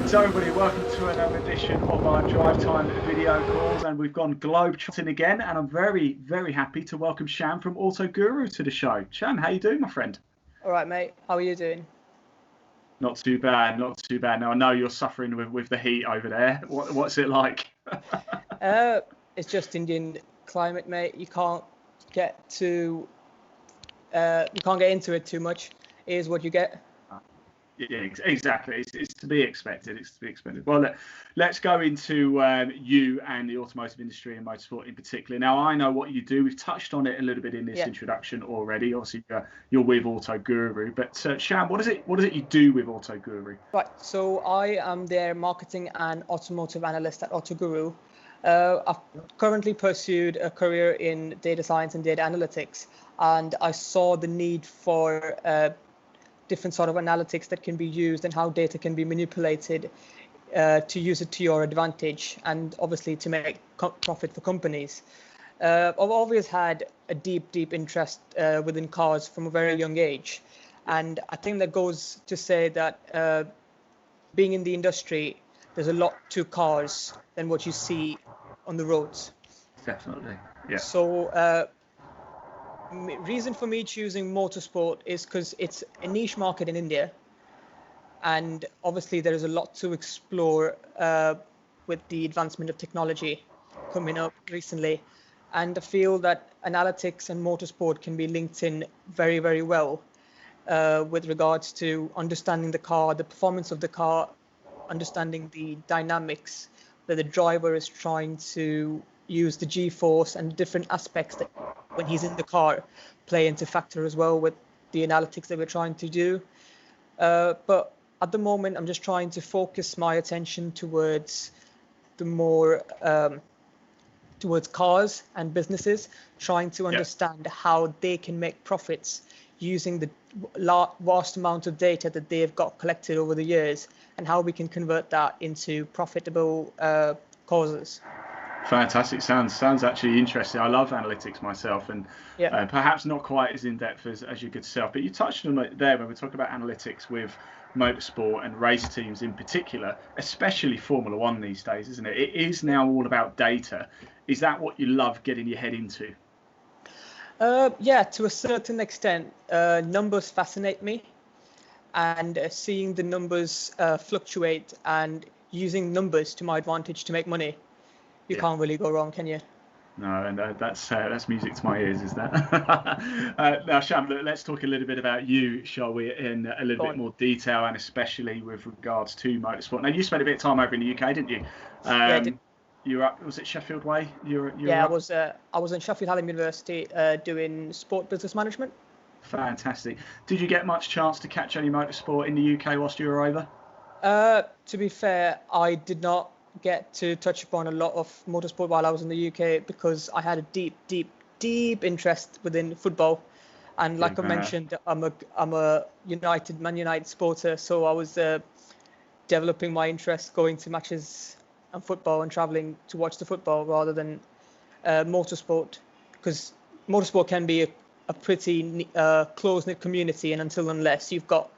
So everybody, welcome to another edition of our Drive Time video calls, and we've gone globe-trotting again, and I'm very, very happy to welcome Sham from AutoGuru to the show. Sham, how you doing, my friend? All right, mate. How are you doing? Not too bad, not too bad. Now, I know you're suffering with the heat over there. What's it like? It's just Indian climate, mate. You can't get into it too much. It is what you get. Yeah, exactly. It's to be expected. It's to be expected. Well, let's go into you and the automotive industry and motorsport in particular. Now, I know what you do. We've touched on it a little bit in this introduction already. Obviously, you're with AutoGuru. But Sham, what is it you do with AutoGuru? Right. So I am their marketing and automotive analyst at AutoGuru. I've currently pursued a career in data science and data analytics, and I saw the need for different sort of analytics that can be used and how data can be manipulated to use it to your advantage and obviously to make profit for companies. I've always had a deep interest within cars from a very young age. And I think that goes to say that being in the industry, there's a lot to cars than what you see on the roads. Definitely, yeah. So reason for me choosing motorsport is because it's a niche market in India, and obviously there is a lot to explore with the advancement of technology coming up recently, and I feel that analytics and motorsport can be linked in very, very well with regards to understanding the car, the performance of the car, understanding the dynamics that the driver is trying to use, the G-force and different aspects that when he's in the car play into factor as well with the analytics that we're trying to do. But at the moment, I'm just trying to focus my attention towards the more towards cars and businesses, trying to understand how they can make profits using the vast amount of data that they've got collected over the years, and how we can convert that into profitable causes. Fantastic. Sounds actually interesting. I love analytics myself, and perhaps not quite as in depth as your good self. But you touched on it there when we talk about analytics with motorsport and race teams in particular, especially Formula One these days, isn't it? It is now all about data. Is that what you love getting your head into? Yeah, to a certain extent. Numbers fascinate me, and seeing the numbers fluctuate and using numbers to my advantage to make money. You can't really go wrong, can you? No, and that's music to my ears, is that? Now, Sham, let's talk a little bit about you, shall we, in a little bit more detail, and especially with regards to motorsport. Now, you spent a bit of time over in the UK, didn't you? Yeah, I did. You were up, was it Sheffield Way? I was in Sheffield Hallam University doing sport business management. Fantastic. Did you get much chance to catch any motorsport in the UK whilst you were over? To be fair, I did not get to touch upon a lot of motorsport while I was in the UK because I had a deep interest within football, and like I mentioned, I'm a Man United supporter, so I was developing my interest going to matches and football and traveling to watch the football rather than motorsport, because motorsport can be a pretty close-knit community, and unless you've got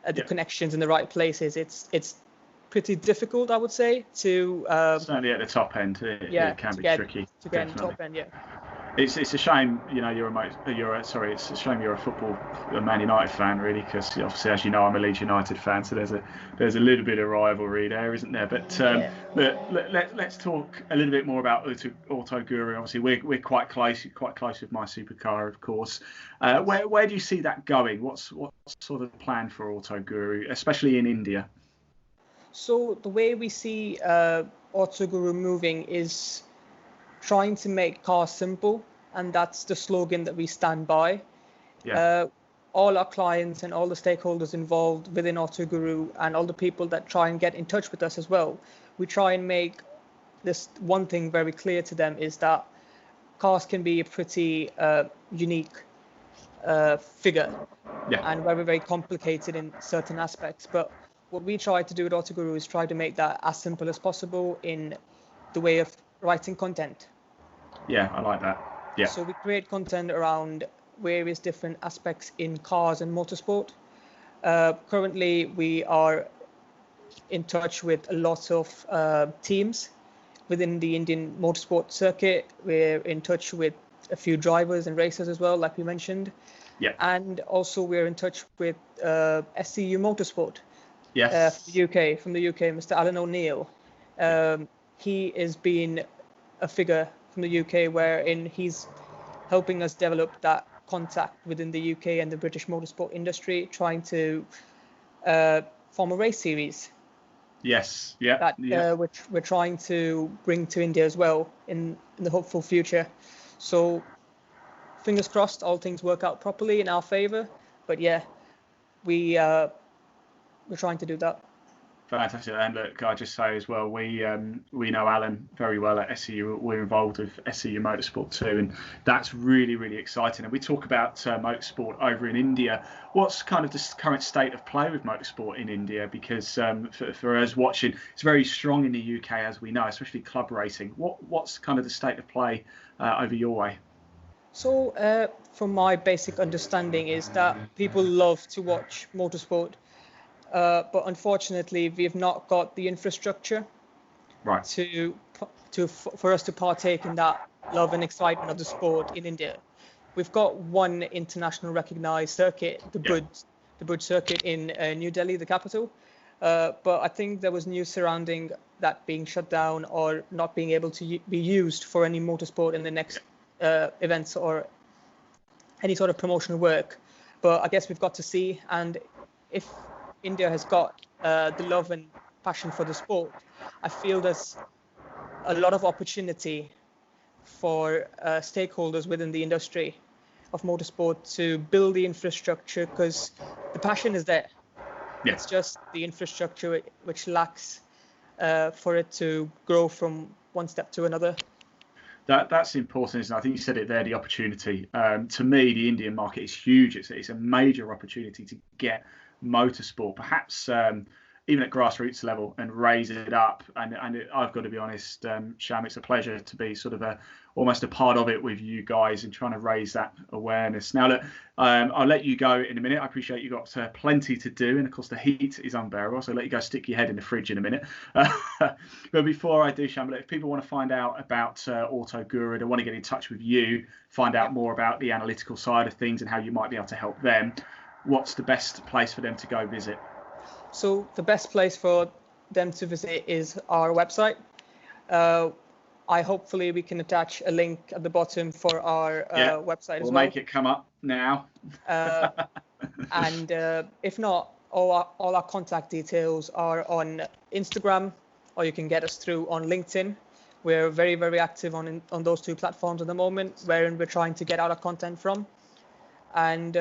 the connections in the right places, it's pretty difficult, I would say, to certainly at the top end. It can be tricky to get in the top end. It's a shame, it's a shame you're a Man United fan, really, because obviously, as you know, I'm a Leeds United fan, so there's a little bit of rivalry there, isn't there? But let's talk a little bit more about AutoGuru. Obviously, we're quite close with my supercar, of course. Where do you see that going? What's sort of the plan for AutoGuru, especially in India? So the way we see AutoGuru moving is trying to make cars simple, and that's the slogan that we stand by. All our clients and all the stakeholders involved within AutoGuru and all the people that try and get in touch with us as well, we try and make this one thing very clear to them, is that cars can be a pretty unique figure and very, very complicated in certain aspects. But what we try to do at AutoGuru is try to make that as simple as possible in the way of writing content. Yeah, I like that. Yeah. So we create content around various different aspects in cars and motorsport. Currently, we are in touch with a lot of teams within the Indian motorsport circuit. We're in touch with a few drivers and racers as well, like we mentioned. Yeah. And also we're in touch with SCU Motorsport. Yes. From the UK, Mr. Alan O'Neill. He has been a figure from the UK wherein he's helping us develop that contact within the UK and the British motorsport industry, trying to form a race series. Yes. Yeah. Which we're trying to bring to India as well in the hopeful future. So fingers crossed, all things work out properly in our favour. But yeah, we're trying to do that. Fantastic. And look, I just say as well, we know Alan very well at SCU. We're involved with SCU Motorsport too, and that's really, really exciting. And we talk about motorsport over in India. What's kind of the current state of play with motorsport in India? Because for us watching, it's very strong in the UK, as we know, especially club racing. What's kind of the state of play over your way? So from my basic understanding is that people love to watch motorsport. But unfortunately, we've not got the infrastructure for us to partake in that love and excitement of the sport in India. We've got one international recognized circuit, the Bhuj circuit in New Delhi, the capital. But I think there was news surrounding that being shut down or not being able to be used for any motorsport in the next events or any sort of promotional work. But I guess we've got to see. And if India has got the love and passion for the sport, I feel there's a lot of opportunity for stakeholders within the industry of motorsport to build the infrastructure, because the passion is there. Yeah. It's just the infrastructure which lacks for it to grow from one step to another. That's important, isn't it? I think you said it there, the opportunity. To me, the Indian market is huge. It's a major opportunity to get motorsport, perhaps even at grassroots level, and raise it up. And I've got to be honest, Sham, it's a pleasure to be sort of almost a part of it with you guys and trying to raise that awareness. Now, look, I'll let you go in a minute. I appreciate you've got plenty to do, and of course the heat is unbearable, so I'll let you go stick your head in the fridge in a minute. But before I do, Sham, if people want to find out about AutoGuru, they want to get in touch with you, find out more about the analytical side of things and how you might be able to help them, what's the best place for them to go visit? So the best place for them to visit is our website. Hopefully we can attach a link at the bottom for our website as well. We'll make it come up now. And if not, all our contact details are on Instagram, or you can get us through on LinkedIn. We're very, very active on those two platforms at the moment, wherein we're trying to get out our content from. And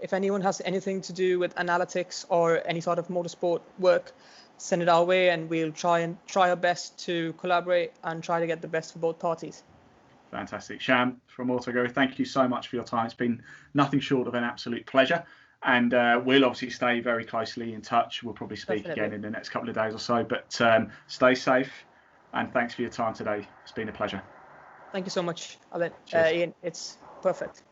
if anyone has anything to do with analytics or any sort of motorsport work, send it our way, and we'll try our best to collaborate and try to get the best for both parties. Fantastic. Sham from AutoGuru, thank you so much for your time. It's been nothing short of an absolute pleasure. And we'll obviously stay very closely in touch. We'll probably speak again in the next couple of days or so. But stay safe, and thanks for your time today. It's been a pleasure. Thank you so much, Alan. Ian, it's perfect.